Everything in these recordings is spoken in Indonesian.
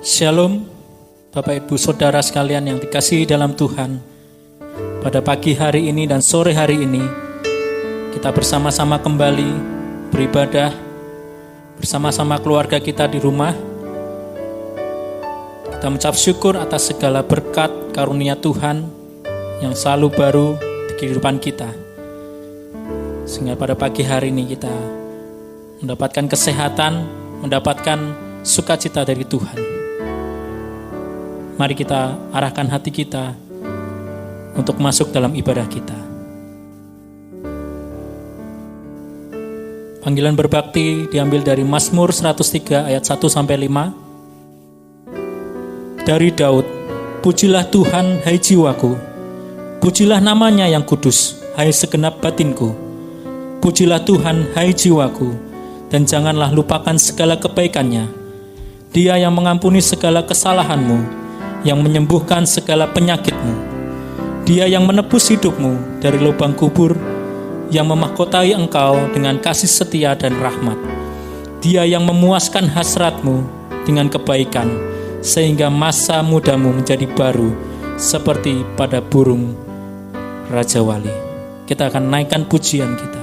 Shalom, Bapak Ibu Saudara sekalian yang dikasihi dalam Tuhan. Pada pagi hari ini dan sore hari ini, kita bersama-sama kembali beribadah bersama-sama keluarga kita di rumah. Kita mengucap syukur atas segala berkat karunia Tuhan yang selalu baru di kehidupan kita. Sehingga pada pagi hari ini kita mendapatkan kesehatan, mendapatkan sukacita dari Tuhan. Mari kita arahkan hati kita untuk masuk dalam ibadah kita. Panggilan berbakti diambil dari Mazmur 103 ayat 1-5. Dari Daud, pujilah Tuhan hai jiwaku, pujilah namanya yang kudus hai segenap batinku. Pujilah Tuhan hai jiwaku, dan janganlah lupakan segala kebaikannya. Dia yang mengampuni segala kesalahanmu, yang menyembuhkan segala penyakitmu. Dia yang menebus hidupmu dari lubang kubur, yang memahkotai engkau dengan kasih setia dan rahmat. Dia yang memuaskan hasratmu dengan kebaikan, sehingga masa mudamu menjadi baru seperti pada burung Raja Wali. Kita akan naikkan pujian kita.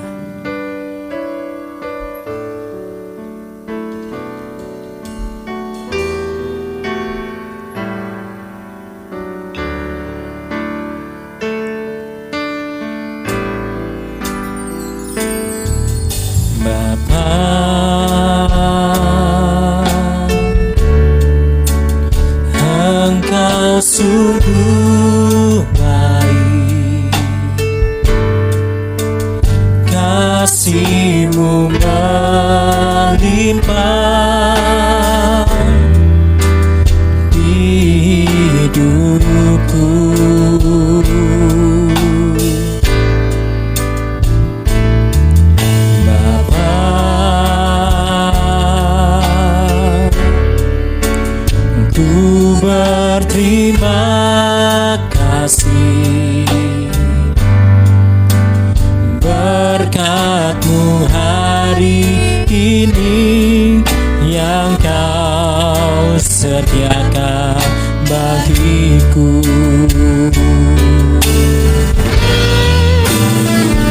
Sungguh baik, kasih-Mu melimpah di hidupku. Bapa, ku berterima kasih, berkat-Mu hari ini yang Kau sediakan bagiku.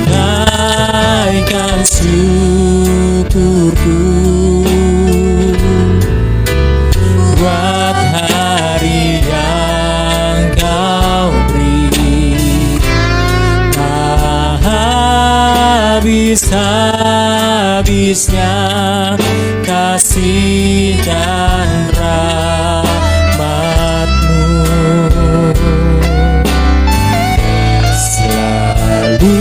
Naikkan syukurku buat hari yang Kau beri. Tak habis-habisnya kasih dan rahmat-Mu, selalu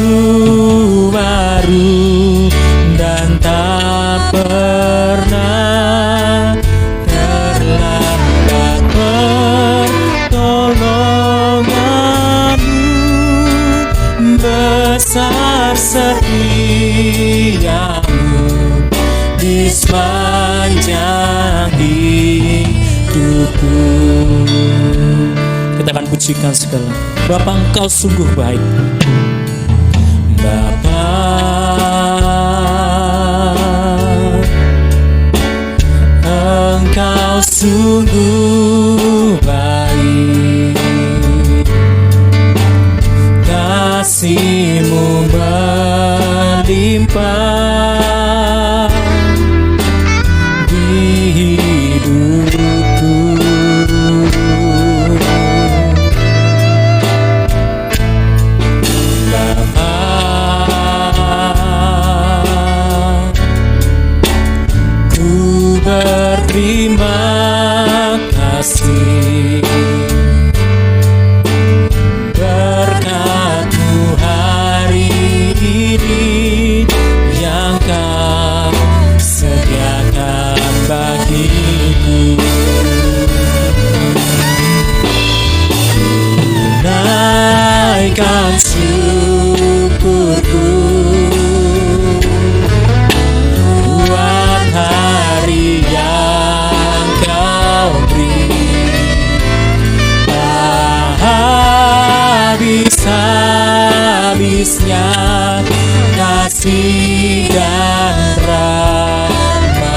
baru dan tak pernah terlambat. Pertolongan-Mu besar, setia-Mu di sepanjang hidupku. Kita akan pujikan segala. Bapa, Engkau sungguh baik. Bapa, Engkau sungguh baik, kasih-Mu melimpah di hidupku. Bapa, ku berterima kasih, berkat-Mu hari ini yang Kau sediakan bagiku. Naikkan syukurku buat hari yang Kau beri. Tak habis-habisnya kasih dan rahmat-Mu,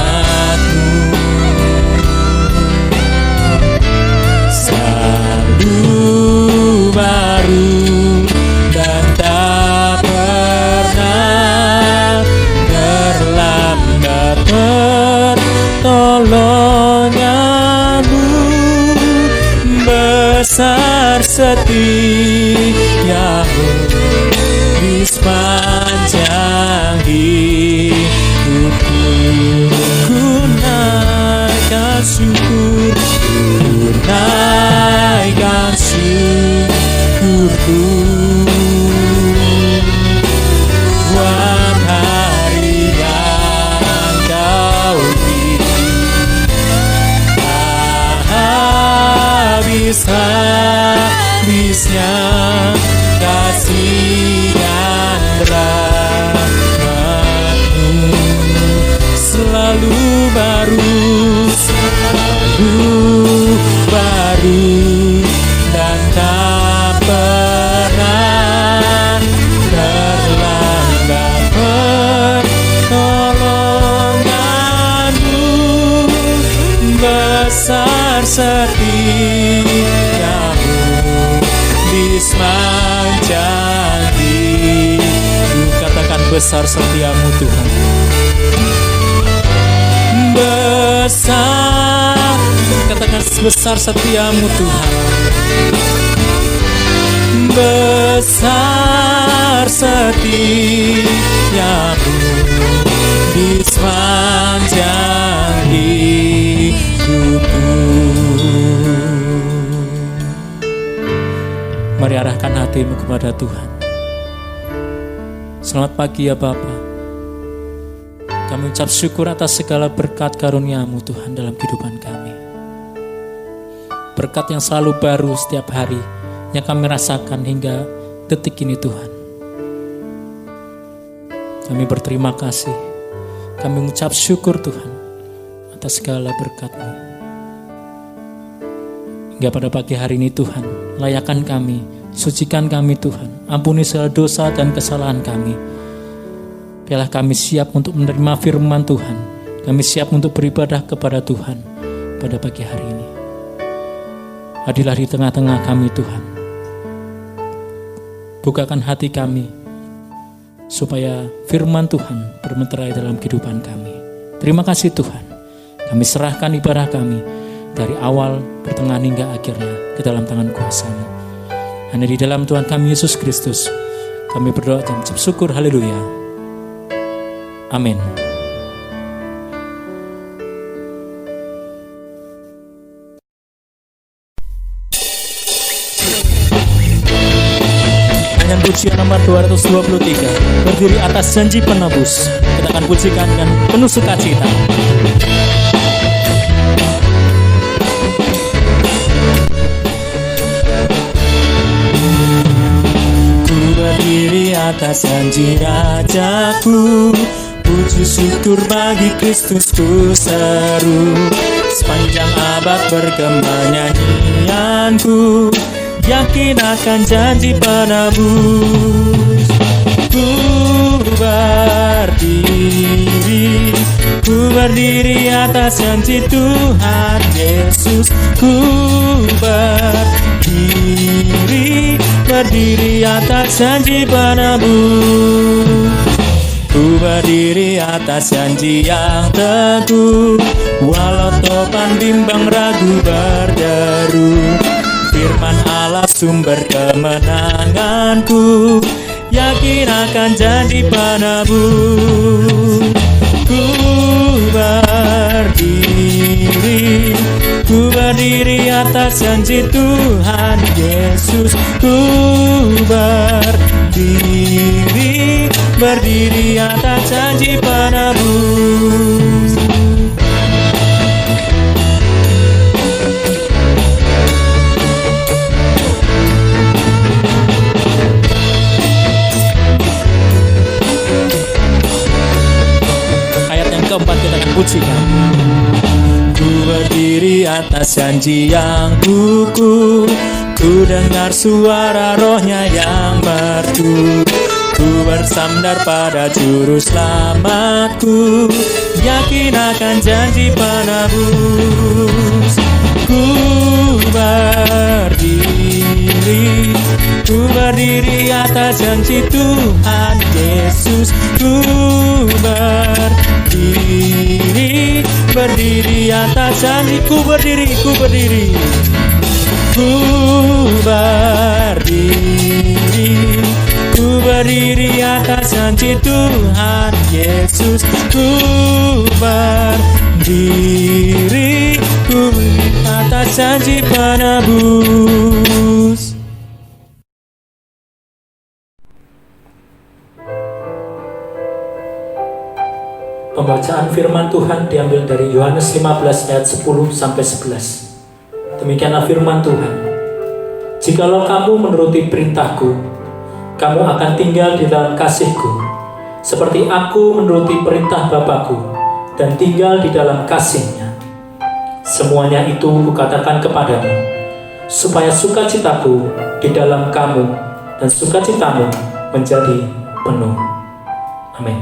setiamu di sepanjang hidupku. Ku naikkan syukur, ku naikkan syukurku buat hari yang kau beri. Habis-habisnya kasih dan rahmat-Mu selalu baru dan tak pernah terlambat pertolongan-Mu. Besar setiamu di sepanjang hidup. Katakan besar setiamu Tuhan. Besar, katakan besar setiamu Tuhan. Besar setiamu di sepanjang hidupku. Mari arahkan hatimu kepada Tuhan. Selamat pagi ya Bapa. Kami ucap syukur atas segala berkat karunia-Mu Tuhan dalam kehidupan kami. Berkat yang selalu baru setiap hari yang kami rasakan hingga detik ini Tuhan. Kami berterima kasih. Kami mengucap syukur Tuhan atas segala berkat-Mu. Hingga pada pagi hari ini Tuhan, layakan kami, sucikan kami Tuhan, ampuni segala dosa dan kesalahan kami. Biarlah kami siap untuk menerima firman Tuhan. Kami siap untuk beribadah kepada Tuhan pada pagi hari ini. Hadirlah di tengah-tengah kami Tuhan. Bukakan hati kami supaya firman Tuhan bermeterai dalam kehidupan kami. Terima kasih Tuhan. Kami serahkan ibadah kami dari awal, pertengahan hingga akhirnya ke dalam tangan kuasa-Mu. Hanya di dalam Tuhan kami Yesus Kristus kami berdoa dan ucap syukur. Haleluya. Amin. Nyanyian pujian nomor 223, berdiri atas janji penebus. Kita akan pujikan dengan penuh sukacita. Ku berdiri atas janji Rajaku, puji syukur bagi Kristus ku seru. Sepanjang abad bergema nyanyianku, yakin akan janji penebus. Ku berdiri atas janji Tuhan Yesus. Ku berdiri atas janji penebus. Ku berdiri atas janji yang teguh, walau topan bimbang ragu berderu. Firman Allah sumber kemenanganku, yakin akan janji penebus. Ku berdiri atas janji Tuhan Yesus. Ku berdiri atas janji penebus. Ayat yang keempat kita akan pujikan. Ku berdiri atas janji yang kukuh, ku dengar suara Roh-Nya yang merdu. Ku bersandar pada juru selamatku, yakin akan janji penebus. Ku berdiri atas janji Tuhan Yesus. Ku berdiri atas janji. Ku berdiri berdiri atas janji Tuhan Yesus. Ku berdiri atas janji penebus. Pembacaan firman Tuhan diambil dari Yohanes 15 ayat 10 sampai 11. Demikianlah firman Tuhan. Jikalau kamu menuruti perintahku, kamu akan tinggal di dalam kasihku, seperti aku menuruti perintah Bapa-Ku dan tinggal di dalam kasih-Nya. Semuanya itu kukatakan kepadamu, supaya sukacitaku di dalam kamu dan sukacitamu menjadi penuh. Amin.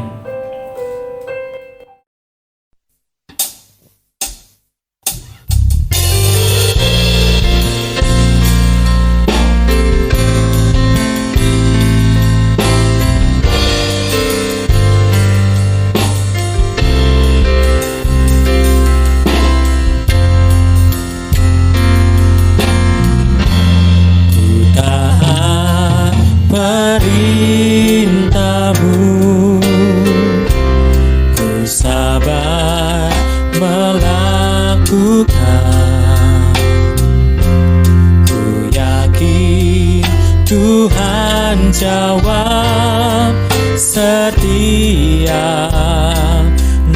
Tuhan jawab setiap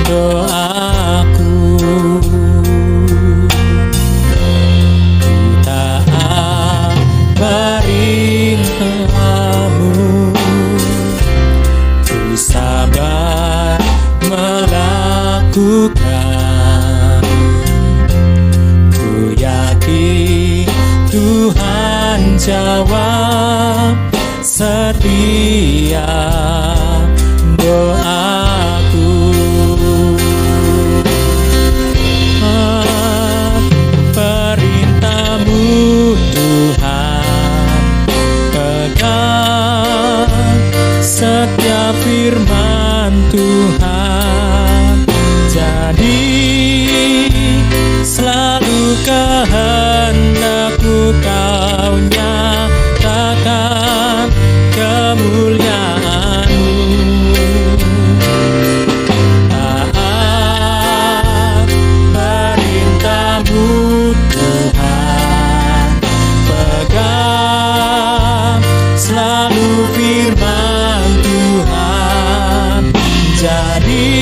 doaku. Ku taat perintahmu, ku sabar melakukan. Ku yakin Tuhan jawab setiap doaku. Perintahmu Tuhan, pegang setiap firman Tuhan, jadi selalu kehendakmu Kau nyatakan kemuliaan-Mu. Taat perintah-Mu Tuhan, pegang selalu firman Tuhan, jadi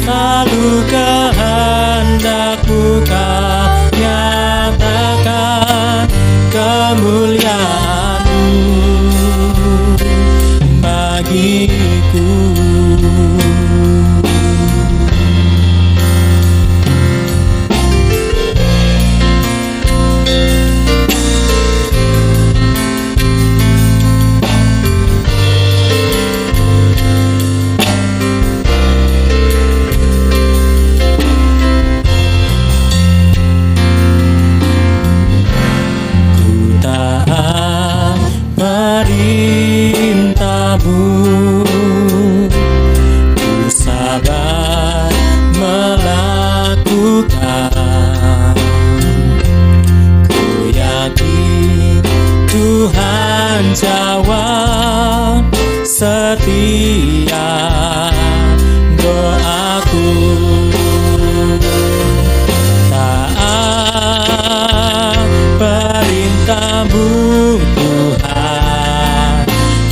selalu kehendak-Mu Kau nyatakan kemuliaan-Mu bagiku. Perintah-Mu, ku sabar melakukan. Ku yakin Tuhan jawab setiap doaku. Taat perintah-Mu Tuhan,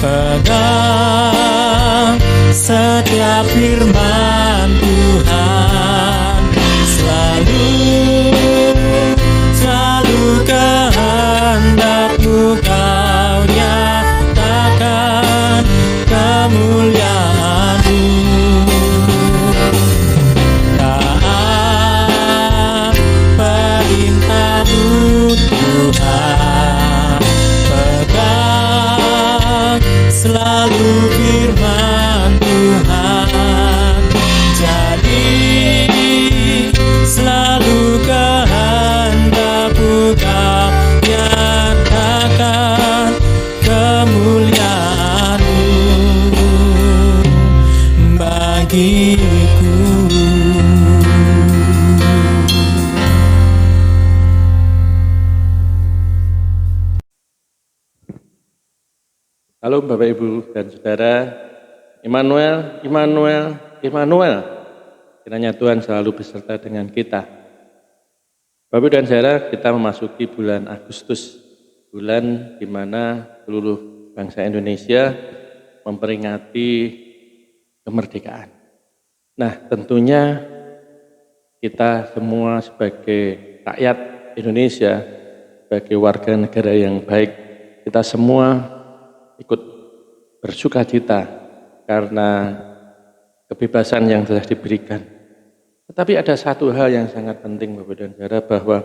pegang setiap firman Tuhan, selalu kehendak-Mu Kau nyatakan kemuliaan-Mu. Taat perintah-Mu Tuhan, Halo Bapak Ibu dan Saudara, Immanuel, Immanuel, Immanuel. Kiranya Tuhan selalu beserta dengan kita. Bapak Ibu dan Saudara, kita memasuki bulan Agustus, bulan di mana seluruh bangsa Indonesia memperingati kemerdekaan. Nah, tentunya kita semua sebagai rakyat Indonesia, sebagai warga negara yang baik, kita semua ikut bersuka cita karena kebebasan yang telah diberikan. Tetapi ada satu hal yang sangat penting Bapak dan Saudara, bahwa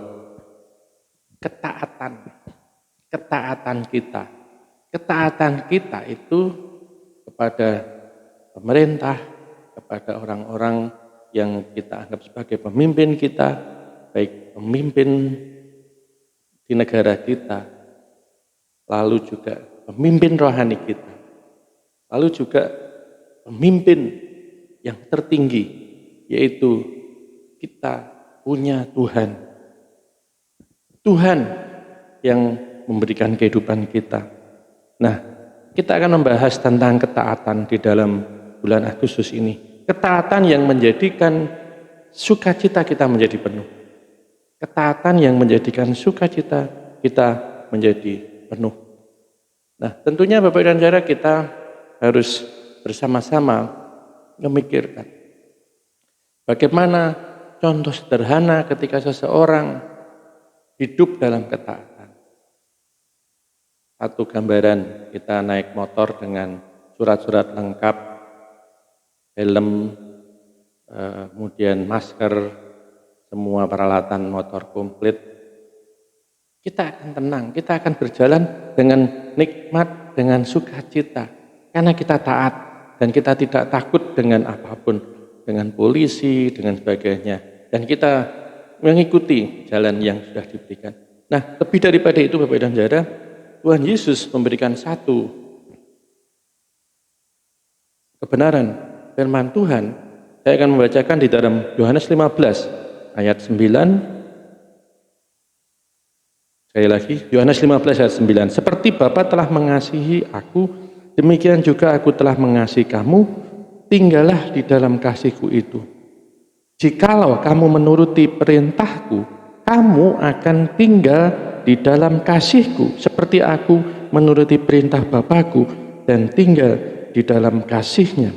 ketaatan kita itu kepada pemerintah, kepada orang-orang yang kita anggap sebagai pemimpin kita, baik pemimpin di negara kita, lalu juga pemimpin rohani kita, lalu juga pemimpin yang tertinggi, yaitu kita punya Tuhan. Tuhan yang memberikan kehidupan kita. Nah, kita akan membahas tentang ketaatan di dalam bulan Agustus ini. Ketaatan yang menjadikan sukacita kita menjadi penuh. Ketaatan yang menjadikan sukacita kita menjadi penuh. Nah, tentunya Bapak dan Saudara, kita harus bersama-sama memikirkan bagaimana contoh sederhana ketika seseorang hidup dalam ketaatan. Satu gambaran, kita naik motor dengan surat-surat lengkap, helm, kemudian masker, semua peralatan motor komplit. Kita akan tenang, kita akan berjalan dengan nikmat, dengan sukacita, karena kita taat dan kita tidak takut dengan apapun, dengan polisi, dengan sebagainya, dan kita mengikuti jalan yang sudah diberikan. Nah, lebih daripada itu Bapak dan Saudara, Tuhan Yesus memberikan satu kebenaran firman Tuhan. Saya akan membacakan di dalam Yohanes 15 ayat 9. Sekali lagi, Yohanes 15 ayat 9. Seperti Bapa telah mengasihi aku, demikian juga aku telah mengasihi kamu, tinggallah di dalam kasihku itu. Jikalau kamu menuruti perintahku, kamu akan tinggal di dalam kasihku, seperti aku menuruti perintah Bapakku dan tinggal di dalam kasihnya.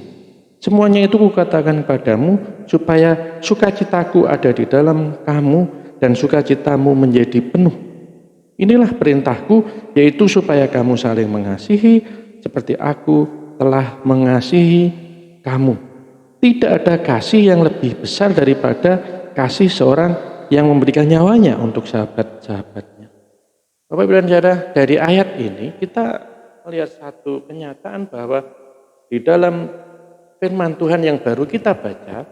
Semuanya itu kukatakan padamu, supaya sukacitaku ada di dalam kamu dan sukacitamu menjadi penuh. Inilah perintahku, yaitu supaya kamu saling mengasihi seperti aku telah mengasihi kamu. Tidak ada kasih yang lebih besar daripada kasih seorang yang memberikan nyawanya untuk sahabat-sahabatnya. Bapak Ibu dan Saudara, dari ayat ini kita melihat satu kenyataan bahwa di dalam firman Tuhan yang baru kita baca,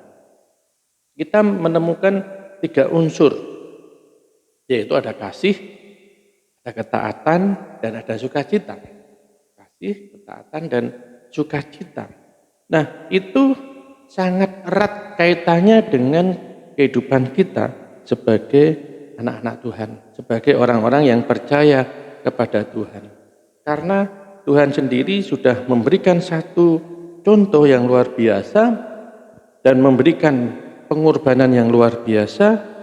kita menemukan 3 unsur, yaitu ada kasih, ada ketaatan, dan ada sukacita. Kasih, ketaatan, dan sukacita. Nah, itu sangat erat kaitannya dengan kehidupan kita sebagai anak-anak Tuhan, sebagai orang-orang yang percaya kepada Tuhan. Karena Tuhan sendiri sudah memberikan satu contoh yang luar biasa dan memberikan pengorbanan yang luar biasa.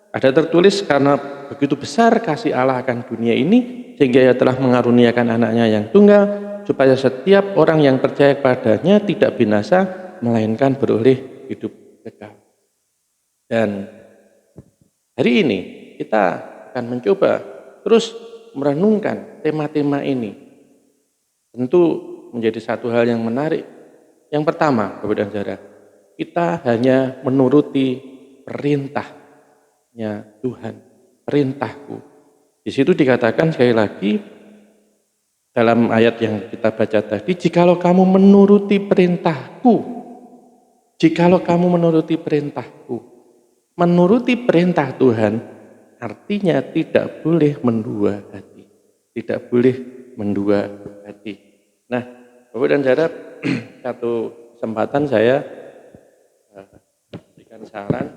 Ada tertulis, karena begitu besar kasih Allah akan dunia ini, sehingga Ia telah mengaruniakan anaknya yang tunggal, supaya setiap orang yang percaya kepadanya tidak binasa, melainkan beroleh hidup kekal. Dan hari ini kita akan mencoba terus merenungkan tema-tema ini. Tentu menjadi satu hal yang menarik. Yang pertama, Bapak dan Saudara, kita hanya menuruti perintahnya Tuhan, perintahku. Di situ dikatakan sekali lagi dalam ayat yang kita baca tadi, jikalau kamu menuruti perintahku, jikalau kamu menuruti perintahku. Menuruti perintah Tuhan artinya tidak boleh mendua hati, tidak boleh mendua hati. Nah, Bapak dan Saudara, satu kesempatan saya berikan saran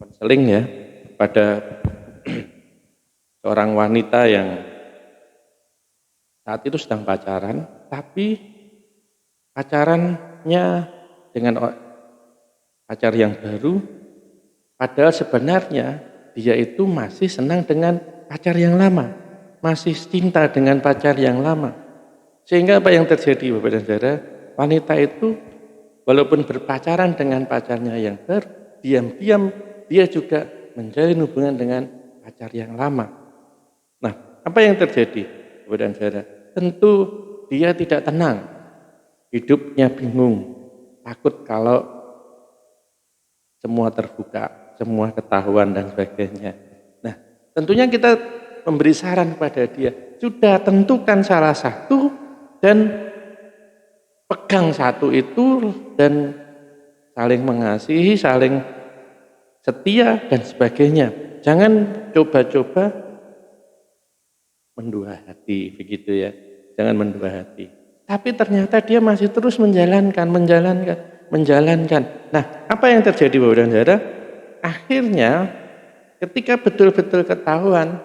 konseling ya pada seorang wanita yang saat itu sedang pacaran, tapi pacarannya dengan pacar yang baru, padahal sebenarnya dia itu masih senang dengan pacar yang lama, masih cinta dengan pacar yang lama. Sehingga apa yang terjadi, Bapak dan Saudara? Wanita itu walaupun berpacaran dengan pacarnya yang baru, diam-diam dia juga menjalin hubungan dengan pacar yang lama. Nah, apa yang terjadi, Bapak dan Saudara? Tentu dia tidak tenang, hidupnya bingung, takut kalau semua terbuka, semua ketahuan dan sebagainya. Nah, tentunya kita memberi saran kepada dia, sudah tentukan salah satu dan pegang satu itu dan saling mengasihi, saling setia dan sebagainya. Jangan coba-coba mendua hati, begitu ya. Jangan mendua hati. Tapi ternyata dia masih terus menjalankan. Nah, apa yang terjadi, Bapak dan Saudara? Akhirnya ketika betul-betul ketahuan,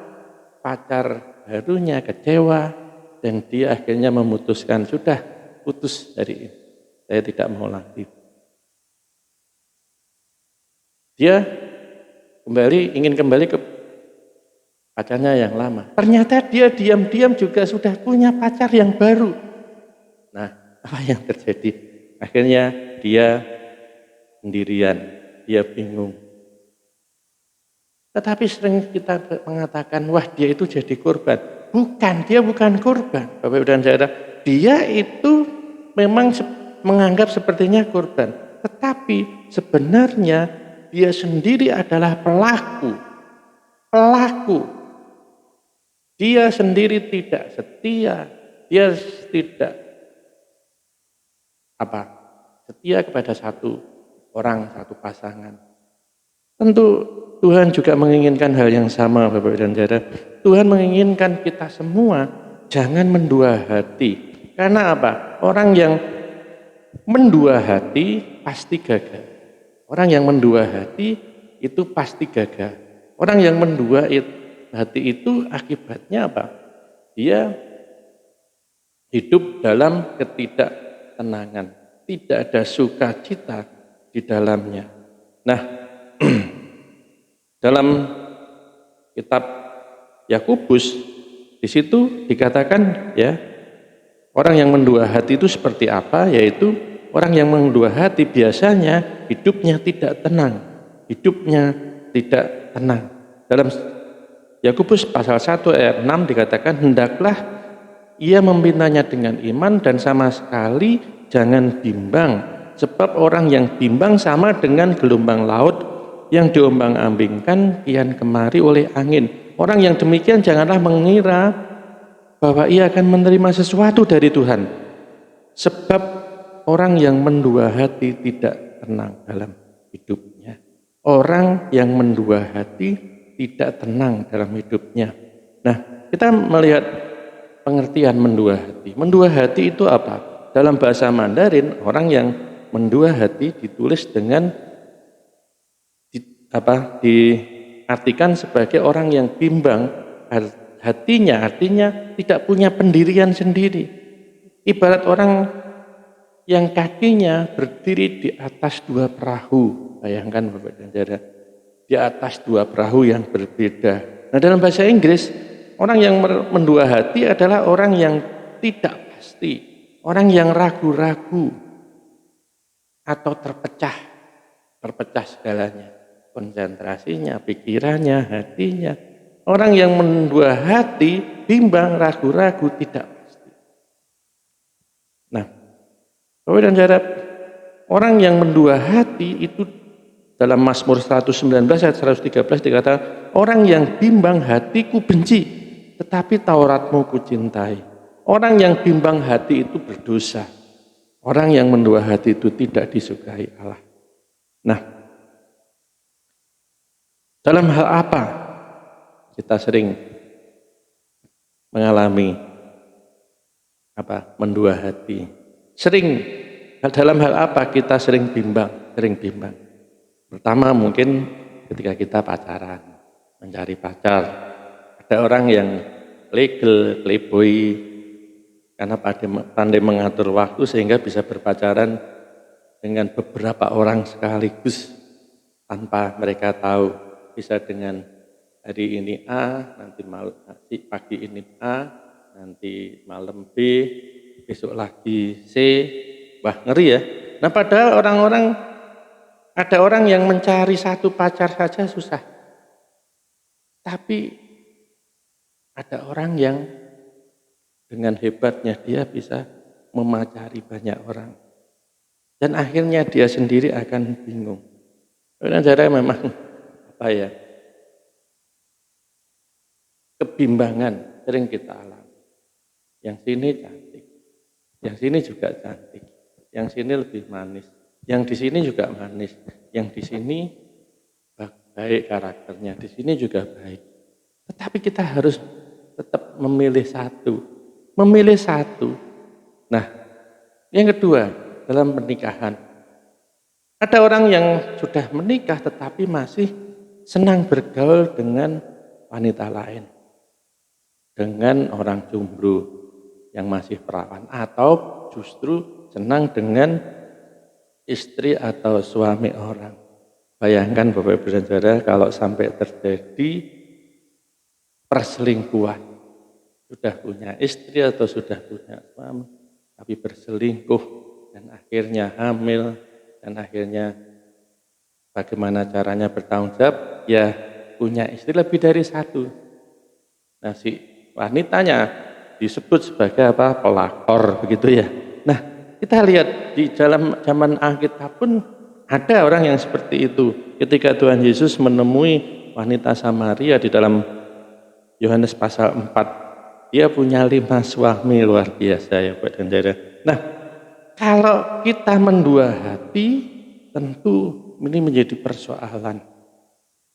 pacar barunya kecewa dan dia akhirnya memutuskan, sudah putus dari ini. Saya tidak mau lagi. Dia ingin kembali ke pacarnya yang lama. Ternyata dia diam-diam juga sudah punya pacar yang baru. Nah, apa yang terjadi? Akhirnya dia sendirian, dia bingung. Tetapi sering kita mengatakan, wah dia itu jadi korban. Bukan, dia bukan korban, Bapak dan Saudara. Dia itu memang menganggap sepertinya korban. Tetapi sebenarnya dia sendiri adalah pelaku. Dia sendiri tidak setia. Dia tidak setia kepada satu orang, satu pasangan. Tentu Tuhan juga menginginkan hal yang sama, Bapak dan Saudara. Tuhan menginginkan kita semua jangan mendua hati. Karena apa? Orang yang mendua hati pasti gagal. Orang yang mendua hati itu pasti gagal. Orang yang mendua hati itu akibatnya apa? Dia hidup dalam ketidaktenangan. Tidak ada sukacita di dalamnya. Nah, dalam kitab Yakobus di situ dikatakan ya, orang yang mendua hati itu seperti apa? Yaitu orang yang mendua hati biasanya hidupnya tidak tenang. Dalam Yakobus pasal 1 ayat 6 dikatakan, hendaklah ia membinanya dengan iman dan sama sekali jangan bimbang, sebab orang yang bimbang sama dengan gelombang laut yang diombang-ambingkan kian kemari oleh angin. Orang yang demikian janganlah mengira bahwa ia akan menerima sesuatu dari Tuhan, sebab orang yang mendua hati tidak tenang dalam hidupnya. Orang yang mendua hati tidak tenang dalam hidupnya. Nah, kita melihat pengertian mendua hati. Mendua hati itu apa? Dalam bahasa Mandarin, orang yang mendua hati ditulis dengan diartikan sebagai orang yang bimbang hatinya, artinya tidak punya pendirian sendiri. Ibarat orang yang kakinya berdiri di atas dua perahu. Bayangkan Bapak dan Saudara, di atas dua perahu yang berbeda. Nah, dalam bahasa Inggris, orang yang mendua hati adalah orang yang tidak pasti, orang yang ragu-ragu atau terpecah segalanya, konsentrasinya, pikirannya, hatinya. Orang yang mendua hati, bimbang, ragu-ragu, tidak pasti. Nah, Bapak dan Saudara, orang yang mendua hati itu dalam Mazmur 119 ayat 113 dikatakan, orang yang bimbang hatiku benci, tetapi Tauratmu kucintai. Orang yang bimbang hati itu berdosa. Orang yang mendua hati itu tidak disukai Allah. Nah, dalam hal apa kita sering mengalami mendua hati? Dalam hal apa kita sering bimbang? Pertama mungkin ketika kita pacaran, mencari pacar. Ada orang yang legal, playboy, karena pandai mengatur waktu sehingga bisa berpacaran dengan beberapa orang sekaligus tanpa mereka tahu. Bisa dengan hari ini A, nanti pagi ini A, nanti malam B, besok lagi C. Wah, ngeri ya. Nah, padahal ada orang yang mencari satu pacar saja susah. Tapi ada orang yang dengan hebatnya dia bisa memacari banyak orang. Dan akhirnya dia sendiri akan bingung. Karena cara memang kebimbangan sering kita alami. Yang sini cantik, yang sini juga cantik, yang sini lebih manis, yang di sini juga manis, yang di sini baik karakternya, di sini juga baik. Tetapi kita harus tetap memilih satu. Nah, yang kedua, dalam pernikahan. Ada orang yang sudah menikah tetapi masih senang bergaul dengan wanita lain. Dengan orang jomblo yang masih perawan. Atau justru senang dengan istri atau suami orang. Bayangkan Bapak Ibu dan Saudara kalau sampai terjadi perselingkuhan. Sudah punya istri atau sudah punya suami, tapi berselingkuh dan akhirnya hamil dan akhirnya bagaimana caranya bertanggung jawab? Ya punya istri lebih dari satu. Nah, si wanitanya disebut sebagai pelakor begitu ya. Nah, kita lihat di dalam zaman Alkitab pun ada orang yang seperti itu. Ketika Tuhan Yesus menemui wanita Samaria di dalam Yohanes pasal 4, dia punya 5 suami, luar biasa ya Pak dan Saudara. Nah, kalau kita mendua hati, tentu ini menjadi persoalan.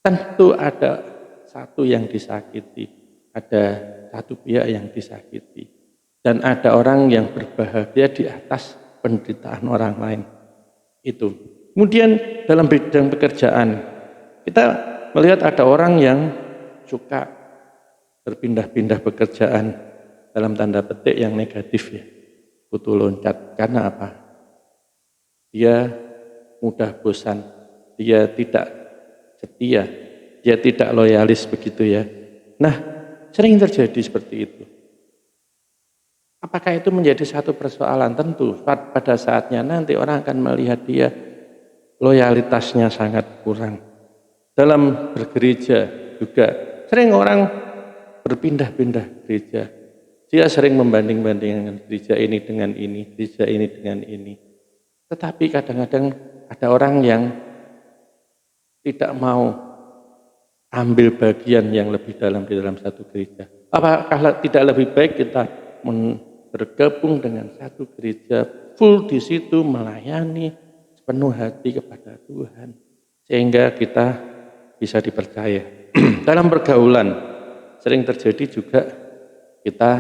Tentu ada satu yang disakiti, ada satu pihak yang disakiti. Dan ada orang yang berbahagia di atas penderitaan orang lain. Itu. Kemudian dalam bidang pekerjaan, kita melihat ada orang yang suka berpindah-pindah pekerjaan dalam tanda petik yang negatif ya. Kutu loncat. Karena apa? Dia mudah bosan, dia tidak setia, dia tidak loyalis begitu ya. Nah, sering terjadi seperti itu. Apakah itu menjadi satu persoalan? Tentu pada saatnya nanti orang akan melihat dia loyalitasnya sangat kurang. Dalam bergereja juga sering orang berpindah-pindah gereja. Dia sering membanding-bandingkan gereja ini dengan ini, gereja ini dengan ini. Tetapi kadang-kadang ada orang yang tidak mau ambil bagian yang lebih dalam di dalam satu gereja. Apakah tidak lebih baik kita bergabung dengan satu gereja, full di situ melayani sepenuh hati kepada Tuhan, sehingga kita bisa dipercaya. Dalam pergaulan sering terjadi juga kita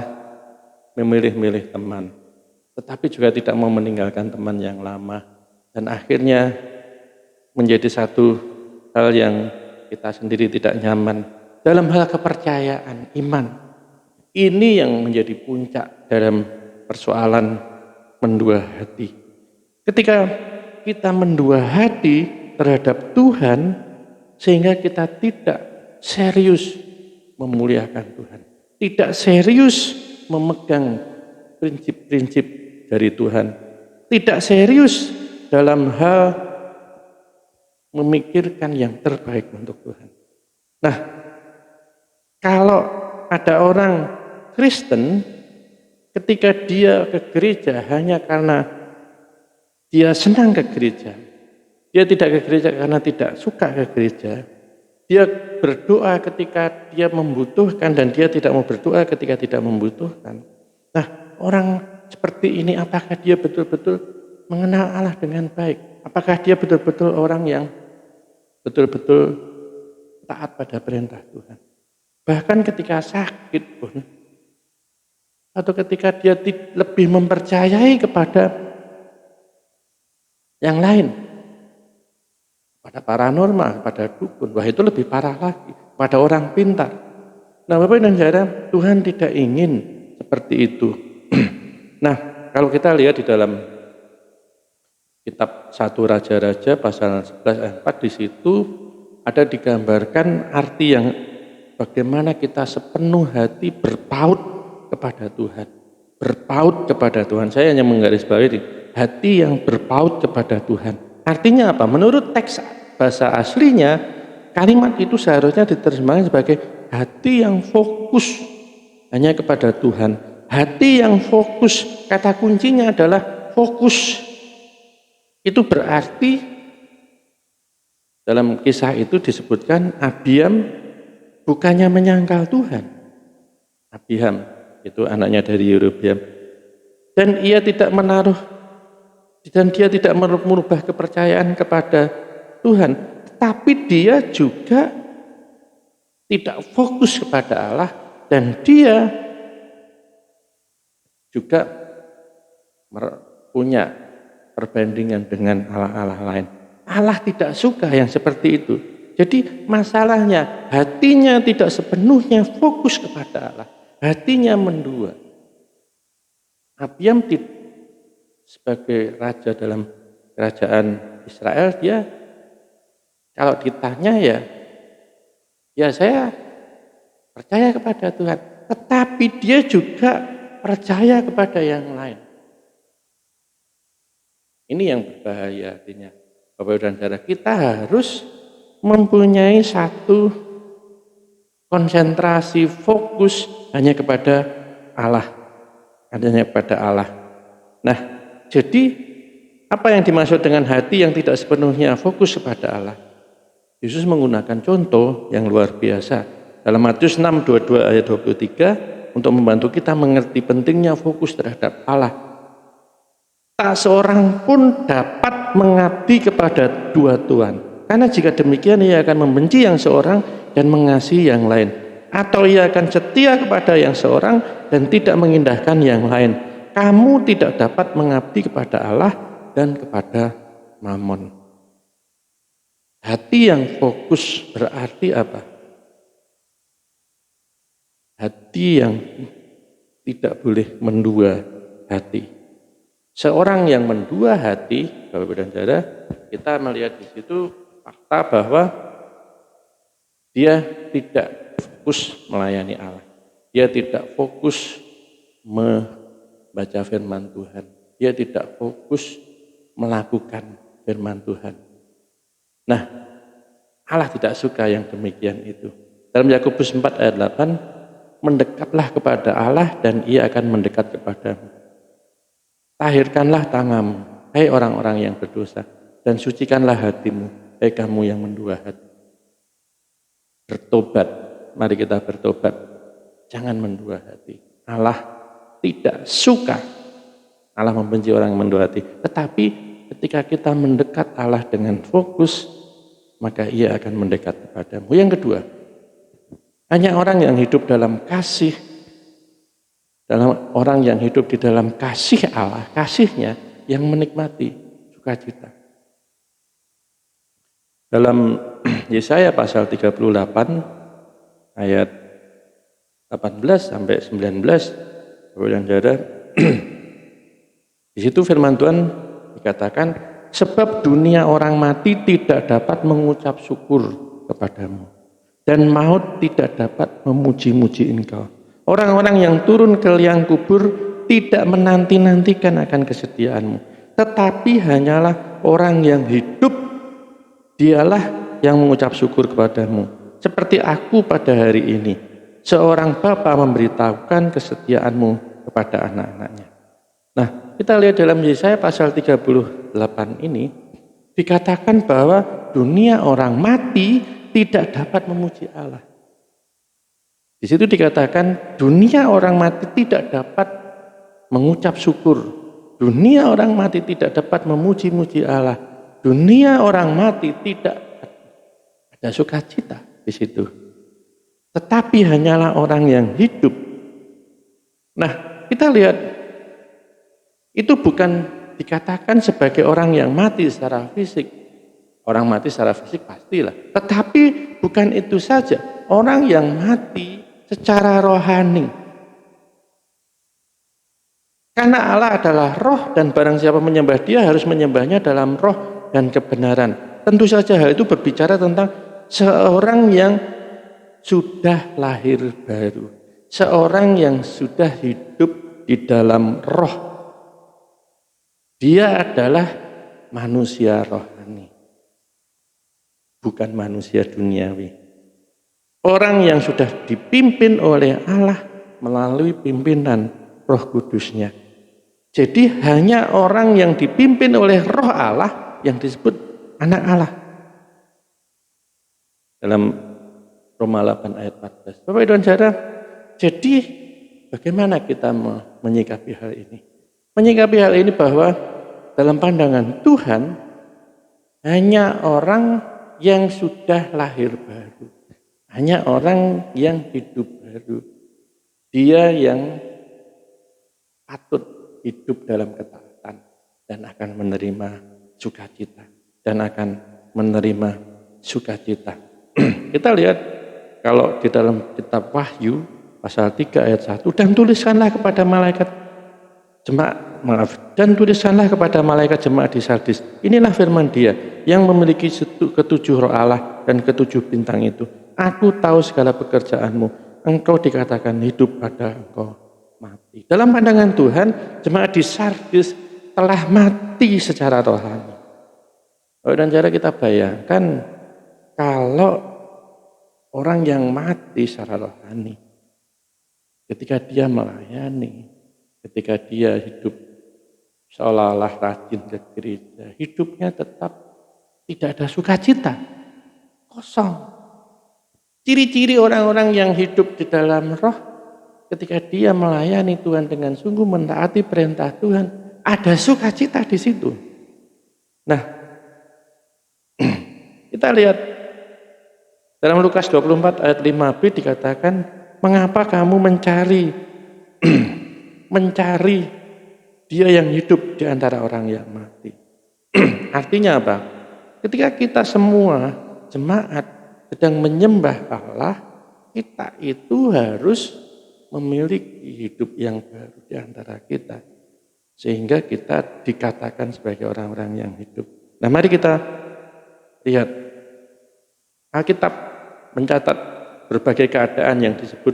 memilih-milih teman, tetapi juga tidak mau meninggalkan teman yang lama, dan akhirnya menjadi satu hal yang kita sendiri tidak nyaman. Dalam hal kepercayaan, iman, ini yang menjadi puncak dalam persoalan mendua hati. Ketika kita mendua hati terhadap Tuhan, sehingga kita tidak serius memuliakan Tuhan, tidak serius memegang prinsip-prinsip dari Tuhan, tidak serius dalam hal memikirkan yang terbaik untuk Tuhan. Nah, kalau ada orang Kristen ketika dia ke gereja hanya karena dia senang ke gereja, dia tidak ke gereja karena tidak suka ke gereja, dia berdoa ketika dia membutuhkan dan dia tidak mau berdoa ketika tidak membutuhkan. Nah, orang seperti ini apakah dia betul-betul mengenal Allah dengan baik? Apakah dia betul-betul orang yang betul-betul taat pada perintah Tuhan? Bahkan ketika sakit pun, atau ketika dia lebih mempercayai kepada yang lain, pada paranormal, pada dukun, wah itu lebih parah lagi, pada orang pintar. Nah Bapak dan Saudara, Tuhan tidak ingin seperti itu. Nah, kalau kita lihat di dalam kitab 1 Raja-Raja pasal 11 ayat 4, di situ ada digambarkan arti yang bagaimana kita sepenuh hati berpaut kepada Tuhan. Berpaut kepada Tuhan. Saya hanya menggarisbawahi hati yang berpaut kepada Tuhan. Artinya apa? Menurut teks bahasa aslinya, kalimat itu seharusnya diterjemahkan sebagai hati yang fokus hanya kepada Tuhan. Hati yang fokus, kata kuncinya adalah fokus. Itu berarti dalam kisah itu disebutkan Abiam bukannya menyangkal Tuhan. Abiam itu anaknya dari Yerobeam. Dan dia tidak merubah kepercayaan kepada Tuhan. Tapi dia juga tidak fokus kepada Allah, dan dia juga punya perbandingan dengan Allah-Allah lain. Allah tidak suka yang seperti itu. Jadi masalahnya hatinya tidak sepenuhnya fokus kepada Allah. Hatinya mendua. Abiam sebagai raja dalam kerajaan Israel, dia kalau ditanya ya saya percaya kepada Tuhan. Tetapi dia juga percaya kepada yang lain. Ini yang berbahaya artinya. Bapak dan saudara, kita harus mempunyai satu konsentrasi fokus hanya kepada Allah. Hanya kepada Allah. Nah, jadi apa yang dimaksud dengan hati yang tidak sepenuhnya fokus kepada Allah? Yesus menggunakan contoh yang luar biasa. Dalam Matius 6:22 ayat 23 untuk membantu kita mengerti pentingnya fokus terhadap Allah. Tak seorang pun dapat mengabdi kepada dua Tuhan. Karena jika demikian ia akan membenci yang seorang dan mengasihi yang lain. Atau ia akan setia kepada yang seorang dan tidak mengindahkan yang lain. Kamu tidak dapat mengabdi kepada Allah dan kepada Mammon. Hati yang fokus berarti apa? Hati yang tidak boleh mendua hati. Seorang yang mendua hati, Bapak dan Saudara, kita melihat di situ fakta bahwa dia tidak fokus melayani Allah. Dia tidak fokus membaca firman Tuhan. Dia tidak fokus melakukan firman Tuhan. Nah, Allah tidak suka yang demikian itu. Dalam Yakobus 4 ayat 8, mendekatlah kepada Allah dan ia akan mendekat kepadamu. Tahirkanlah tanganmu, hai orang-orang yang berdosa, dan sucikanlah hatimu, hai kamu yang mendua hati. Bertobat, mari kita bertobat. Jangan mendua hati. Allah tidak suka. Allah membenci orang yang mendua hati. Tetapi ketika kita mendekat Allah dengan fokus, maka ia akan mendekat kepadamu. Yang kedua, hanya orang yang hidup dalam kasih, orang yang hidup di dalam kasih Allah, kasihnya yang menikmati sukacita. Dalam Yesaya pasal 38 ayat 18 sampai 19, Bapak dan Saudara, di situ firman Tuhan dikatakan, sebab dunia orang mati tidak dapat mengucap syukur kepadamu, dan maut tidak dapat memuji-muji engkau. Orang-orang yang turun ke liang kubur tidak menanti-nantikan akan kesetiaanmu, tetapi hanyalah orang yang hidup, dialah yang mengucap syukur kepadamu. Seperti aku pada hari ini, seorang bapa memberitahukan kesetiaanmu kepada anak-anaknya. Nah, kita lihat dalam Yesaya pasal 38 ini, dikatakan bahwa dunia orang mati tidak dapat memuji Allah. Di situ dikatakan dunia orang mati tidak dapat mengucap syukur. Dunia orang mati tidak dapat memuji-muji Allah. Dunia orang mati tidak ada sukacita di situ. Tetapi hanyalah orang yang hidup. Nah, kita lihat itu bukan dikatakan sebagai orang yang mati secara fisik. Orang mati secara fisik pastilah. Tetapi bukan itu saja. Orang yang mati secara rohani. Karena Allah adalah roh dan barang siapa menyembah dia harus menyembahnya dalam roh dan kebenaran. Tentu saja hal itu berbicara tentang seorang yang sudah lahir baru. Seorang yang sudah hidup di dalam roh. Dia adalah manusia rohani. Bukan manusia duniawi. Orang yang sudah dipimpin oleh Allah melalui pimpinan Roh Kudusnya. Jadi hanya orang yang dipimpin oleh Roh Allah yang disebut anak Allah. Dalam Roma 8 ayat 14. Bapak Ibu dan Saudara, jadi bagaimana kita menyikapi hal ini? Menyikapi hal ini bahwa dalam pandangan Tuhan hanya orang yang sudah lahir baru. Hanya orang yang hidup baru. Dia yang patut hidup dalam ketaatan dan akan menerima sukacita. Dan akan menerima sukacita. Kita lihat kalau di dalam kitab Wahyu pasal 3 ayat 1. Dan tuliskanlah kepada malaikat jemaat di Sardis. Inilah firman dia yang memiliki ketujuh roh Allah dan ketujuh bintang itu. Aku tahu segala pekerjaanmu. Engkau dikatakan hidup pada engkau mati. Dalam pandangan Tuhan, jemaat di Sardis telah mati secara rohani. Dan cara kita bayangkan kalau orang yang mati secara rohani, ketika dia melayani, ketika dia hidup seolah-olah rajin ke gereja, hidupnya tetap tidak ada sukacita, kosong. Ciri-ciri orang-orang yang hidup di dalam roh, ketika dia melayani Tuhan dengan sungguh mentaati perintah Tuhan, ada sukacita di situ. Nah, kita lihat dalam Lukas 24 ayat 5b dikatakan, mengapa kamu mencari dia yang hidup di antara orang yang mati. Artinya apa? Ketika kita semua jemaat sedang menyembah Allah, kita itu harus memiliki hidup yang baru di antara kita. Sehingga kita dikatakan sebagai orang-orang yang hidup. Nah, mari kita lihat. Alkitab mencatat berbagai keadaan yang disebut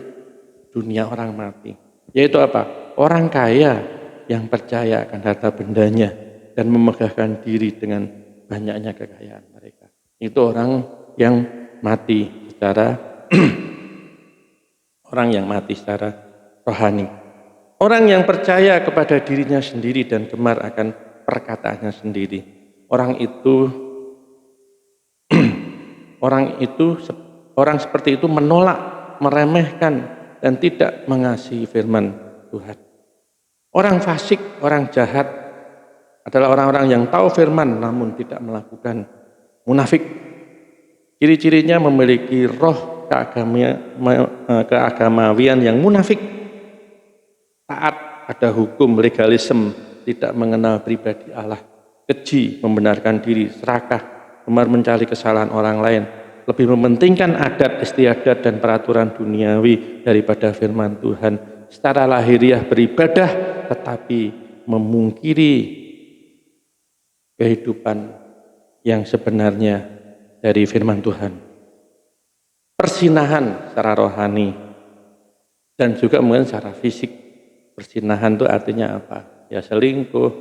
dunia orang mati. Yaitu apa? Orang kaya yang percaya akan harta bendanya dan memegahkan diri dengan banyaknya kekayaan mereka. Itu orang yang mati secara rohani. Orang yang percaya kepada dirinya sendiri dan gemar akan perkataannya sendiri. Orang seperti itu menolak, meremehkan dan tidak mengasihi firman Tuhan. Orang fasik, orang jahat adalah orang-orang yang tahu firman namun tidak melakukan, munafik. Ciri-cirinya memiliki roh keagamawian yang munafik. Taat pada hukum, legalisme, tidak mengenal pribadi Allah. Keji, membenarkan diri, serakah, gemar mencari kesalahan orang lain. Lebih mementingkan adat istiadat dan peraturan duniawi daripada firman Tuhan. Secara lahiriah beribadah tetapi memungkiri kehidupan yang sebenarnya dari firman Tuhan. Persinahan secara rohani dan juga mungkin secara fisik. Persinahan itu artinya apa? Ya selingkuh,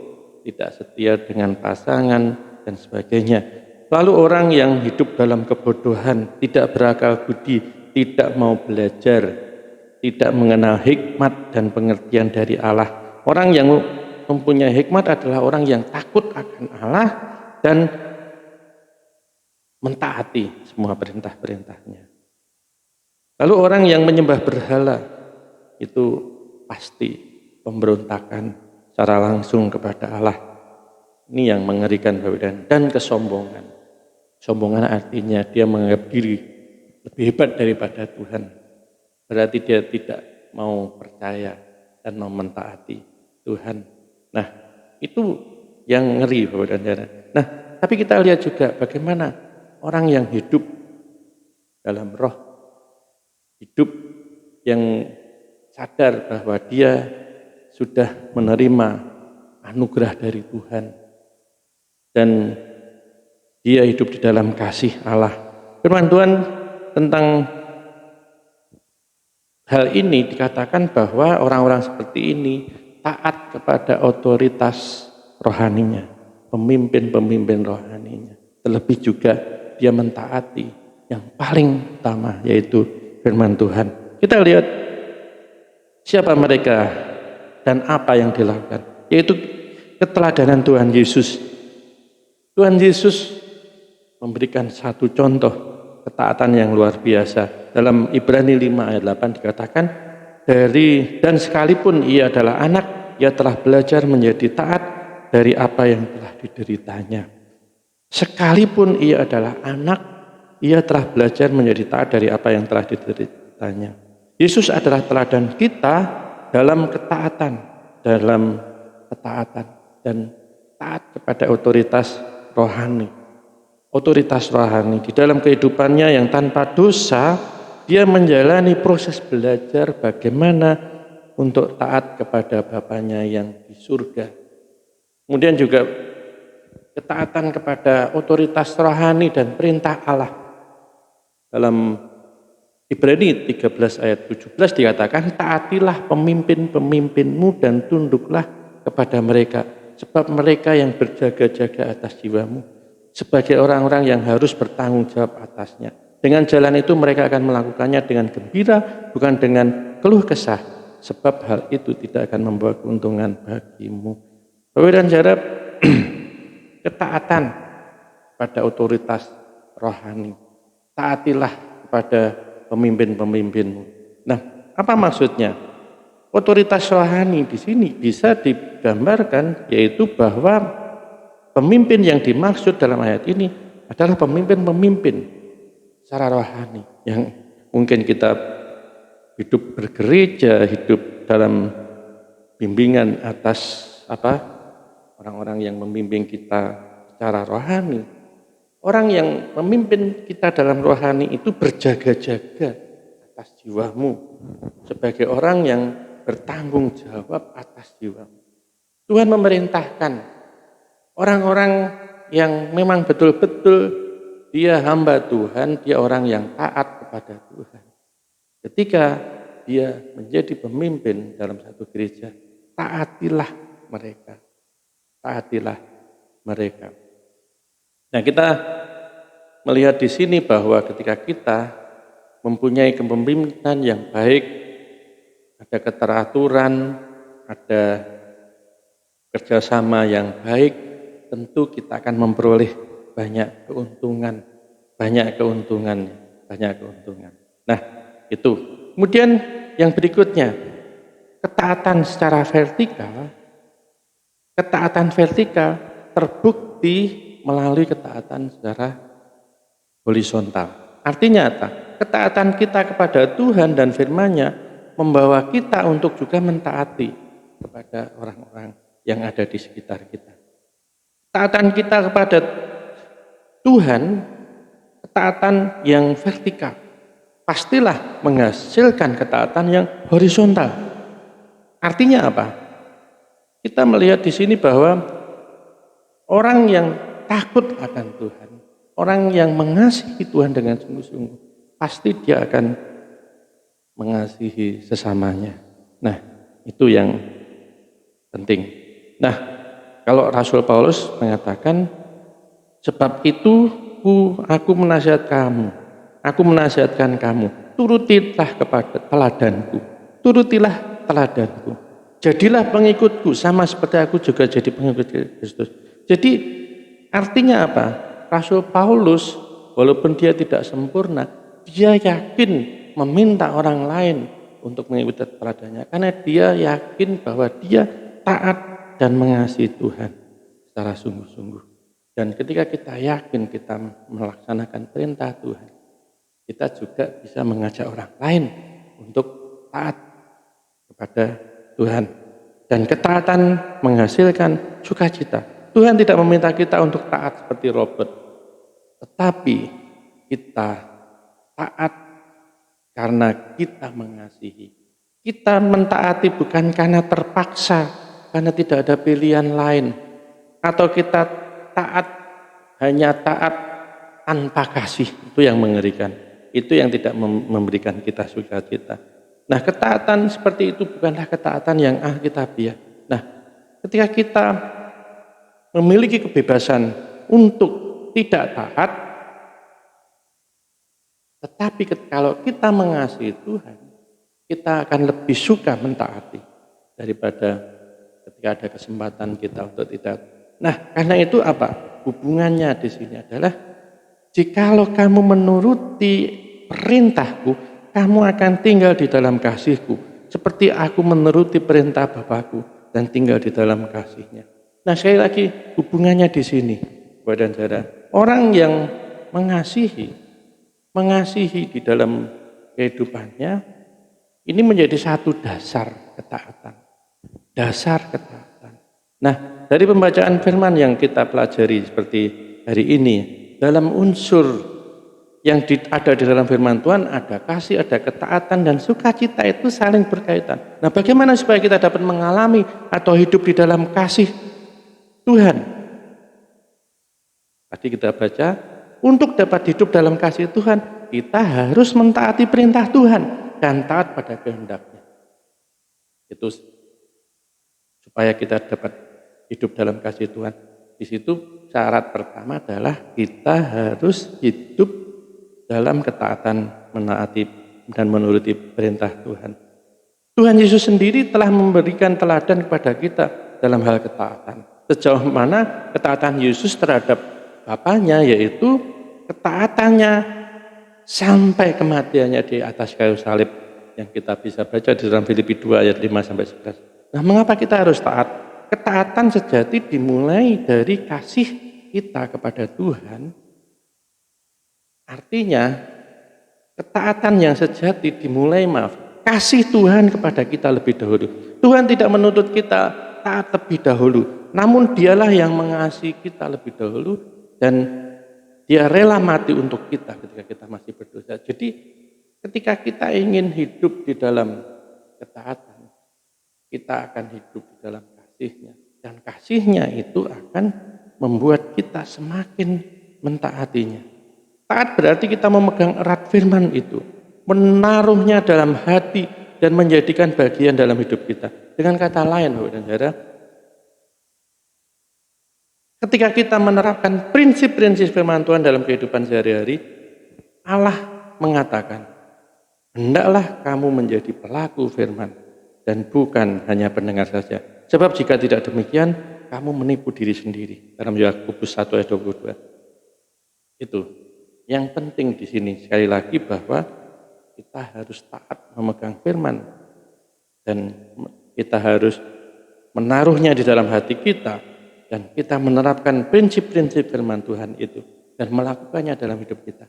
tidak setia dengan pasangan dan sebagainya. Lalu orang yang hidup dalam kebodohan, tidak berakal budi, tidak mau belajar, tidak mengenal hikmat dan pengertian dari Allah. Orang yang mempunyai hikmat adalah orang yang takut akan Allah dan mentaati semua perintah-perintahnya. Lalu orang yang menyembah berhala itu pasti pemberontakan secara langsung kepada Allah. Ini yang mengerikan dan kesombongan. Sombongan artinya dia menganggap diri lebih hebat daripada Tuhan. Berarti dia tidak mau percaya dan mau mentaati Tuhan. Nah, itu yang ngeri Bapak dan Saudara. Nah, tapi kita lihat juga bagaimana orang yang hidup dalam roh, hidup yang sadar bahwa dia sudah menerima anugerah dari Tuhan dan dia hidup di dalam kasih Allah. Firman Tuhan tentang hal ini dikatakan bahwa orang-orang seperti ini taat kepada otoritas rohaninya, pemimpin-pemimpin rohaninya. Terlebih juga dia mentaati yang paling utama, yaitu firman Tuhan. Kita lihat siapa mereka dan apa yang dilakukan, yaitu keteladanan Tuhan Yesus. Tuhan Yesus memberikan satu contoh ketaatan yang luar biasa. Dalam Ibrani 5 ayat 8 dikatakan, dan sekalipun ia adalah anak, ia telah belajar menjadi taat dari apa yang telah dideritanya. Sekalipun ia adalah anak, ia telah belajar menjadi taat dari apa yang telah dideritanya. Yesus adalah teladan kita dalam ketaatan, dan taat kepada otoritas rohani. Otoritas rohani di dalam kehidupannya yang tanpa dosa, dia menjalani proses belajar bagaimana untuk taat kepada Bapanya yang di surga. Kemudian juga ketaatan kepada otoritas rohani dan perintah Allah. Dalam Ibrani 13 ayat 17 dikatakan, taatilah pemimpin-pemimpinmu dan tunduklah kepada mereka, sebab mereka yang berjaga-jaga atas jiwamu, sebagai orang-orang yang harus bertanggung jawab atasnya. Dengan jalan itu mereka akan melakukannya dengan gembira, bukan dengan keluh kesah, sebab hal itu tidak akan membawa keuntungan bagimu. Bapak dan Saudara, ketaatan pada otoritas rohani. Taatilah kepada pemimpin-pemimpinmu. Nah, apa maksudnya? Otoritas rohani di sini bisa digambarkan, yaitu bahwa pemimpin yang dimaksud dalam ayat ini adalah pemimpin-pemimpin secara rohani yang mungkin kita hidup bergereja, hidup dalam bimbingan atas orang-orang yang membimbing kita secara rohani. Orang yang memimpin kita dalam rohani itu berjaga-jaga atas jiwamu, sebagai orang yang bertanggung jawab atas jiwamu. Tuhan memerintahkan orang-orang yang memang betul-betul dia hamba Tuhan, dia orang yang taat kepada Tuhan. Ketika dia menjadi pemimpin dalam satu gereja, taatilah mereka. Taatilah mereka. Nah, kita melihat di sini bahwa ketika kita mempunyai kepemimpinan yang baik, ada keteraturan, ada kerjasama yang baik, tentu kita akan memperoleh banyak keuntungan. Nah, itu. Kemudian yang berikutnya, ketaatan secara vertikal. Ketaatan vertikal terbukti melalui ketaatan secara horizontal. Artinya apa? Ketaatan kita kepada Tuhan dan firman-Nya membawa kita untuk juga mentaati kepada orang-orang yang ada di sekitar kita. Ketaatan kita kepada Tuhan, ketaatan yang vertikal, pastilah menghasilkan ketaatan yang horizontal. Artinya apa? Kita melihat di sini bahwa orang yang takut akan Tuhan, orang yang mengasihi Tuhan dengan sungguh-sungguh, pasti dia akan mengasihi sesamanya. Nah, itu yang penting. Nah, kalau Rasul Paulus mengatakan, sebab itu aku menasihatkan kamu, turutilah kepada teladanku, jadilah pengikutku, sama seperti aku juga jadi pengikut Kristus. Jadi artinya apa? Rasul Paulus, walaupun dia tidak sempurna, dia yakin meminta orang lain untuk mengikuti teladannya, karena dia yakin bahwa dia taat dan mengasihi Tuhan secara sungguh-sungguh. Dan ketika kita yakin kita melaksanakan perintah Tuhan, kita juga bisa mengajak orang lain untuk taat kepada Tuhan. Dan ketaatan menghasilkan sukacita. Tuhan tidak meminta kita untuk taat seperti robot, tetapi kita taat karena kita mengasihi. Kita mentaati bukan karena terpaksa, karena tidak ada pilihan lain, atau kita taat hanya taat tanpa kasih. Itu yang mengerikan. Itu yang tidak memberikan kita sukacita. Nah, ketaatan seperti itu bukanlah ketaatan yang alkitabiah. Nah, ketika kita memiliki kebebasan untuk tidak taat, tetapi kalau kita mengasihi Tuhan, kita akan lebih suka mentaati daripada ketika ada kesempatan kita untuk tidak. Nah, karena itu apa? Hubungannya di sini adalah jikalau kamu menuruti perintahku, kamu akan tinggal di dalam kasihku, seperti aku menuruti perintah Bapakku dan tinggal di dalam kasihnya. Nah, sekali lagi hubungannya di sini, Bapak dan Saudara. Orang yang mengasihi di dalam kehidupannya, ini menjadi satu dasar ketaatan. Dasar ketaatan. Nah, dari pembacaan firman yang kita pelajari seperti hari ini, dalam unsur yang ada di dalam firman Tuhan, ada kasih, ada ketaatan, dan sukacita itu saling berkaitan. Nah, bagaimana supaya kita dapat mengalami atau hidup di dalam kasih Tuhan? Tadi kita baca, untuk dapat hidup dalam kasih Tuhan, kita harus mentaati perintah Tuhan dan taat pada kehendaknya. Itu supaya kita dapat hidup dalam kasih Tuhan. Di situ syarat pertama adalah kita harus hidup dalam ketaatan, menaati dan menuruti perintah Tuhan. Tuhan Yesus sendiri telah memberikan teladan kepada kita dalam hal ketaatan. Sejauh mana ketaatan Yesus terhadap Bapaknya, yaitu ketaatannya sampai kematiannya di atas kayu salib, yang kita bisa baca di dalam Filipi 2 ayat 5-11. Nah, mengapa kita harus taat? Ketaatan sejati dimulai dari kasih kita kepada Tuhan. Artinya, ketaatan yang sejati dimulai, kasih Tuhan kepada kita lebih dahulu. Tuhan tidak menuntut kita taat lebih dahulu, namun Dialah yang mengasihi kita lebih dahulu, dan Dia rela mati untuk kita ketika kita masih berdosa. Jadi ketika kita ingin hidup di dalam ketaatan, kita akan hidup di dalam kasih-Nya. Dan kasih-Nya itu akan membuat kita semakin mentaatinya. Taat berarti kita memegang erat firman itu, menaruhnya dalam hati dan menjadikan bagian dalam hidup kita. Dengan kata lain, Bapak dan Saudara, ketika kita menerapkan prinsip-prinsip firman Tuhan dalam kehidupan sehari-hari, Allah mengatakan, hendaklah kamu menjadi pelaku firman dan bukan hanya pendengar saja. Sebab jika tidak demikian, kamu menipu diri sendiri. Dalam Yakobus 1 ayat 22. Itu yang penting di sini. Sekali lagi bahwa kita harus taat memegang firman dan kita harus menaruhnya di dalam hati kita, dan kita menerapkan prinsip-prinsip firman Tuhan itu dan melakukannya dalam hidup kita.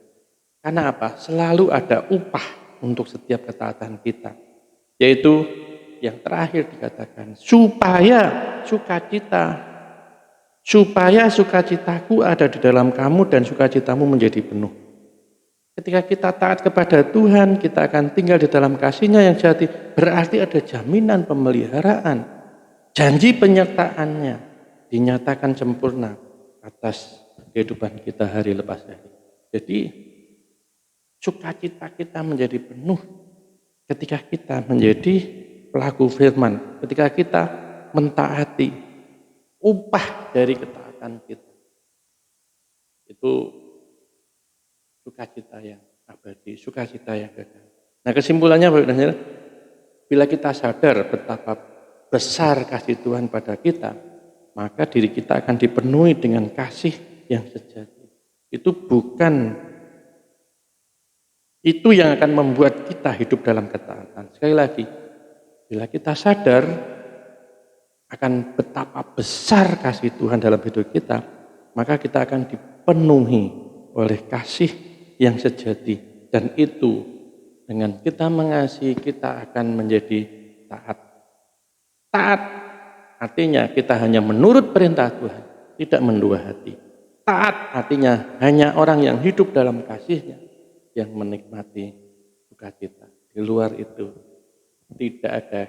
Karena apa? Selalu ada upah untuk setiap ketaatan kita. Yaitu yang terakhir dikatakan, supaya sukacitaku ada di dalam kamu dan sukacitamu menjadi penuh. Ketika kita taat kepada Tuhan, kita akan tinggal di dalam kasih-Nya yang sejati. Berarti ada jaminan pemeliharaan, janji penyertaannya dinyatakan sempurna atas kehidupan kita hari lepas hari. Jadi sukacita kita menjadi penuh ketika kita menjadi pelaku firman, ketika kita mentaati upah dari ketaatan kita. Itu sukacita yang abadi, sukacita yang kekal. Nah, kesimpulannya, bila kita sadar betapa besar kasih Tuhan pada kita, maka diri kita akan dipenuhi dengan kasih yang sejati. Itu yang akan membuat kita hidup dalam ketaatan. Sekali lagi, bila kita sadar akan betapa besar kasih Tuhan dalam hidup kita, maka kita akan dipenuhi oleh kasih yang sejati. Dan itu dengan kita mengasihi, kita akan menjadi taat. Taat artinya kita hanya menurut perintah Tuhan, tidak mendua hati. Taat artinya hanya orang yang hidup dalam kasih-Nya yang menikmati sukacita. Di luar itu tidak ada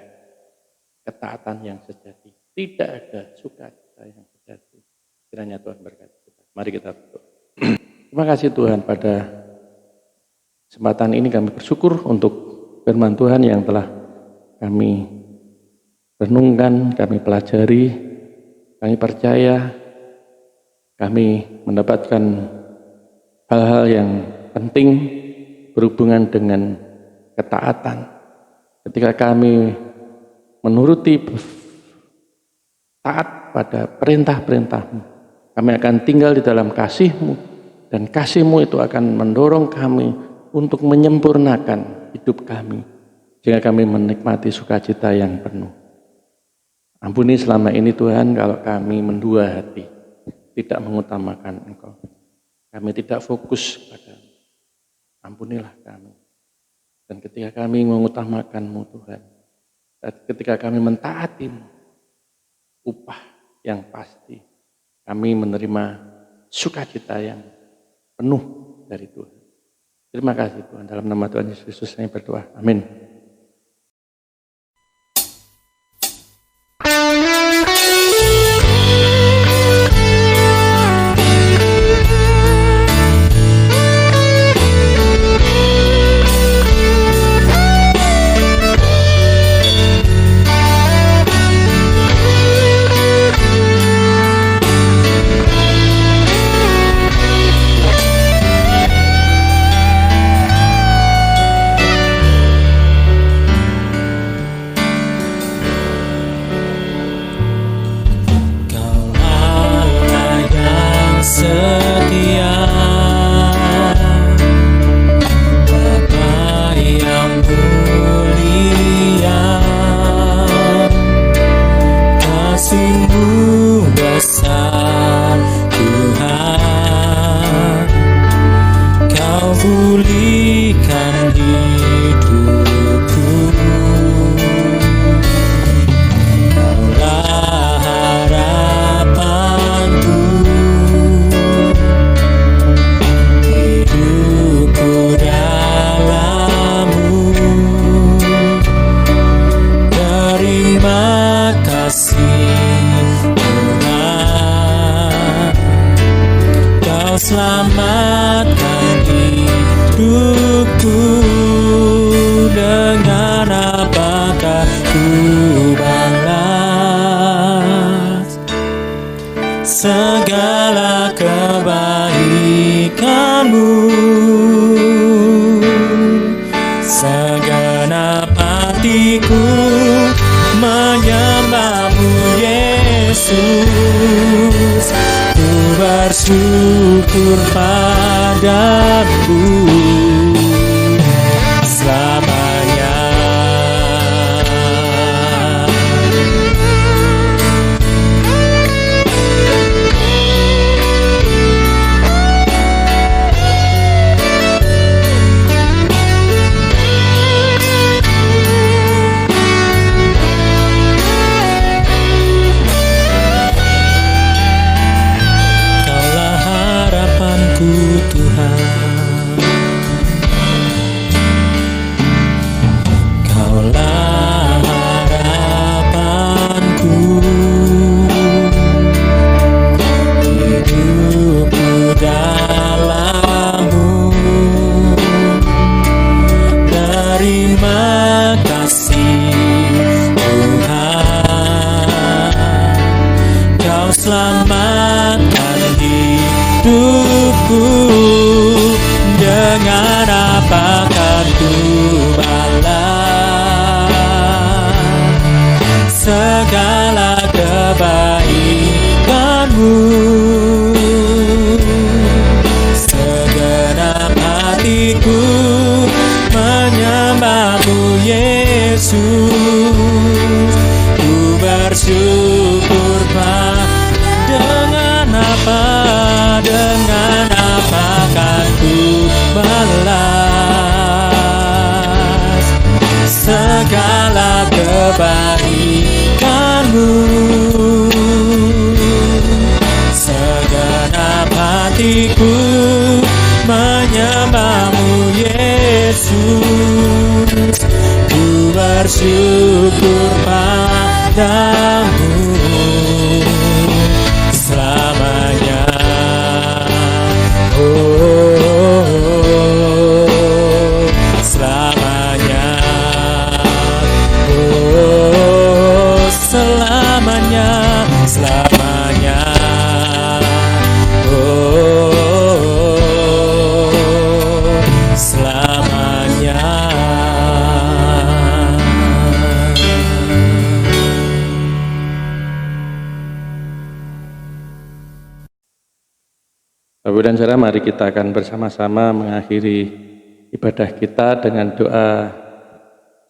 ketaatan yang sejati, tidak ada sukacita yang sejati. Kiranya Tuhan berkati kita. Mari kita berdoa. Terima kasih Tuhan, pada kesempatan ini kami bersyukur untuk firman Tuhan yang telah kami renungkan, kami pelajari, kami percaya, kami mendapatkan hal-hal yang penting berhubungan dengan ketaatan. Ketika kami menuruti taat pada perintah-perintah-Mu, kami akan tinggal di dalam kasih-Mu, dan kasih-Mu itu akan mendorong kami untuk menyempurnakan hidup kami, sehingga kami menikmati sukacita yang penuh. Ampuni selama ini Tuhan kalau kami mendua hati, tidak mengutamakan Engkau. Kami tidak fokus pada ampunilah kami. Dan ketika kami mengutamakan-Mu Tuhan, dan ketika kami mentaati-Mu, upah yang pasti, kami menerima sukacita yang penuh dari Tuhan. Terima kasih Tuhan, dalam nama Tuhan Yesus Kristus kami berdoa. Amin. Selamatkan hidupku, dengan apakah ku balas segala kebaikan-Mu. Segenap hatiku menyembah-Mu Yesus, ku bersyukur padamu selamanya. Tuhan, Kaulah harapanku, hidupku dalam-Mu. Terima kasih Tuhan, Kau selamatkan hidupku, dengan apakah ku balas segala kebaikan-Mu. Segenap hatiku menyembah-Mu Yesus, ku bersyukur dengan apakah ku balas segala kebaikan-Mu. syukur padamu selamanya. Selamanya. Selamanya. Selamanya. Selamanya. Bapak dan saudara, mari kita akan bersama-sama mengakhiri ibadah kita dengan doa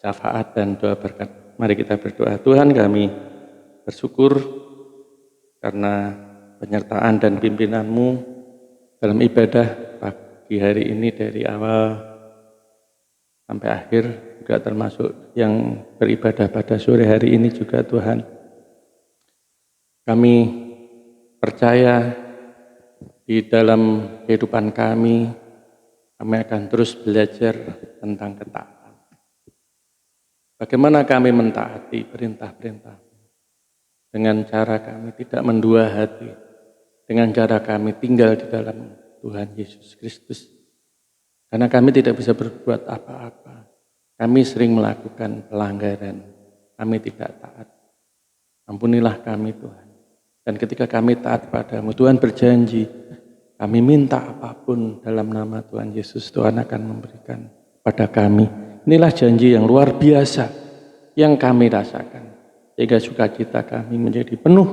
syafaat dan doa berkat. Mari kita berdoa. Tuhan, kami bersyukur karena penyertaan dan pimpinanmu dalam ibadah pagi hari ini dari awal sampai akhir, juga termasuk yang beribadah pada sore hari ini juga Tuhan. Kami percaya di dalam kehidupan kami akan terus belajar tentang ketaatan. Bagaimana kami mentaati perintah-perintah dengan cara kami tidak mendua hati, dengan cara kami tinggal di dalam Tuhan Yesus Kristus. Karena kami tidak bisa berbuat apa-apa. Kami sering melakukan pelanggaran, kami tidak taat. Ampunilah kami Tuhan. Dan ketika kami taat padamu, Tuhan berjanji, kami minta apapun dalam nama Tuhan Yesus, Tuhan akan memberikan pada kami. Inilah janji yang luar biasa yang kami rasakan. Sehingga sukacita kami menjadi penuh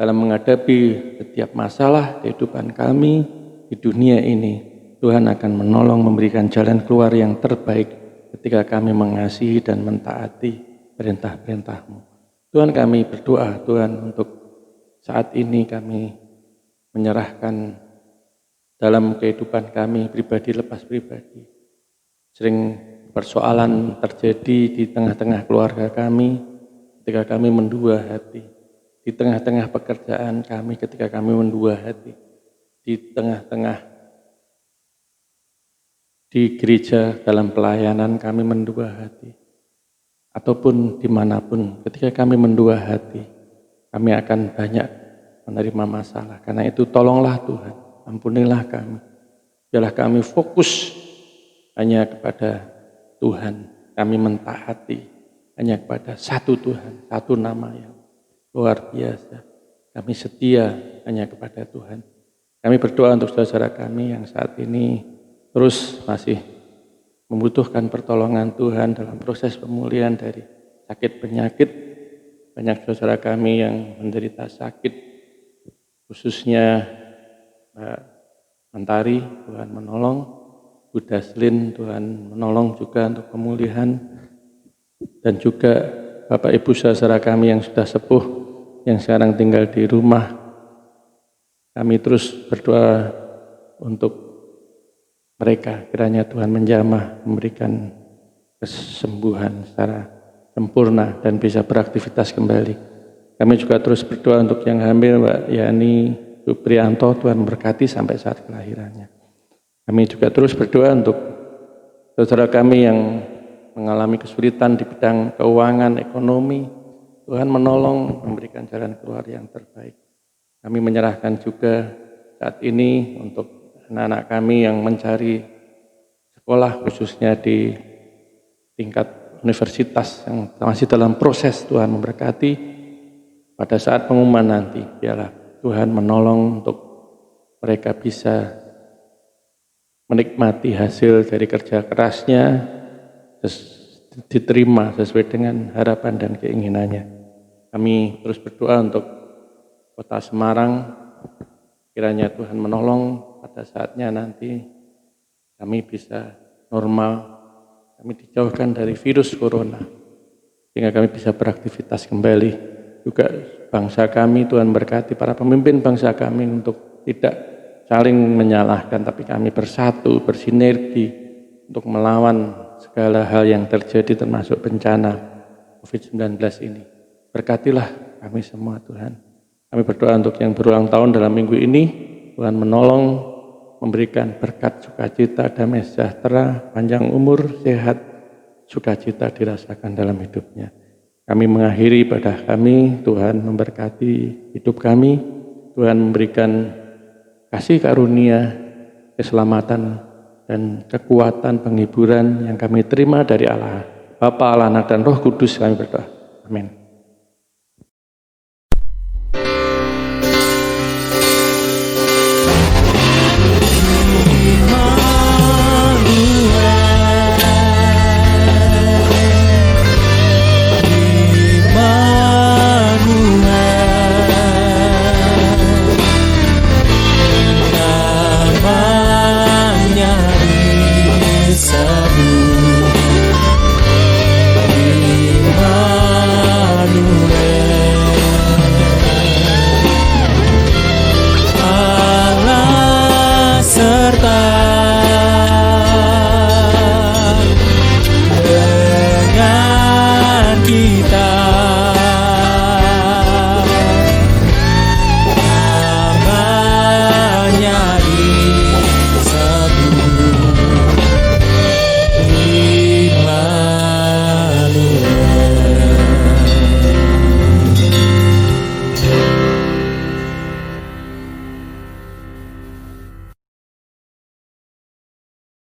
dalam menghadapi setiap masalah kehidupan kami di dunia ini. Tuhan akan menolong memberikan jalan keluar yang terbaik ketika kami mengasihi dan mentaati perintah-perintah-Mu. Tuhan, kami berdoa, Tuhan, untuk saat ini kami menyerahkan dalam kehidupan kami pribadi lepas pribadi. Sering persoalan terjadi di tengah-tengah keluarga kami ketika kami mendua hati. Di tengah-tengah pekerjaan kami ketika kami mendua hati. Di tengah-tengah di gereja dalam pelayanan kami mendua hati. Ataupun dimanapun ketika kami mendua hati, kami akan banyak menerima masalah. Karena itu tolonglah Tuhan, ampunilah kami. Biarlah kami fokus hanya kepada Tuhan. Kami mentaati hanya kepada satu Tuhan, satu nama yang luar biasa. Kami setia hanya kepada Tuhan. Kami berdoa untuk saudara kami yang saat ini terus masih membutuhkan pertolongan Tuhan dalam proses pemulihan dari sakit penyakit. Banyak saudara kami yang menderita sakit, khususnya Mbak Mentari, Tuhan menolong. Bu Daslin, Tuhan menolong juga untuk pemulihan. Dan juga Bapak Ibu saudara kami yang sudah sepuh, yang sekarang tinggal di rumah. Kami terus berdoa untuk mereka, kiranya Tuhan menjamah, memberikan kesembuhan secara sempurna dan bisa beraktivitas kembali. Kami juga terus berdoa untuk yang hamil, Mbak Yani Prianto, Tuhan berkati sampai saat kelahirannya. Kami juga terus berdoa untuk saudara kami yang mengalami kesulitan di bidang keuangan, ekonomi. Tuhan menolong, memberikan jalan keluar yang terbaik. Kami menyerahkan juga saat ini untuk anak-anak kami yang mencari sekolah, khususnya di tingkat universitas yang masih dalam proses. Tuhan memberkati pada saat pengumuman nanti. Biarlah Tuhan menolong untuk mereka bisa menikmati hasil dari kerja kerasnya, diterima sesuai dengan harapan dan keinginannya. Kami terus berdoa untuk Kota Semarang, kiranya Tuhan menolong pada saatnya nanti kami bisa normal, kami dijauhkan dari virus corona, sehingga kami bisa beraktivitas kembali. Juga bangsa kami, Tuhan berkati para pemimpin bangsa kami untuk tidak saling menyalahkan, tapi kami bersatu, bersinergi untuk melawan segala hal yang terjadi termasuk bencana COVID-19 ini. Berkatilah kami semua Tuhan. Kami berdoa untuk yang berulang tahun dalam minggu ini, Tuhan menolong, memberikan berkat sukacita, damai sejahtera, panjang umur, sehat, sukacita dirasakan dalam hidupnya. Kami mengakhiri ibadah kami, Tuhan memberkati hidup kami, Tuhan memberikan kasih karunia, keselamatan, dan kekuatan penghiburan yang kami terima dari Allah, Bapa, Allah, Anak, dan Roh Kudus kami berdoa. Amin.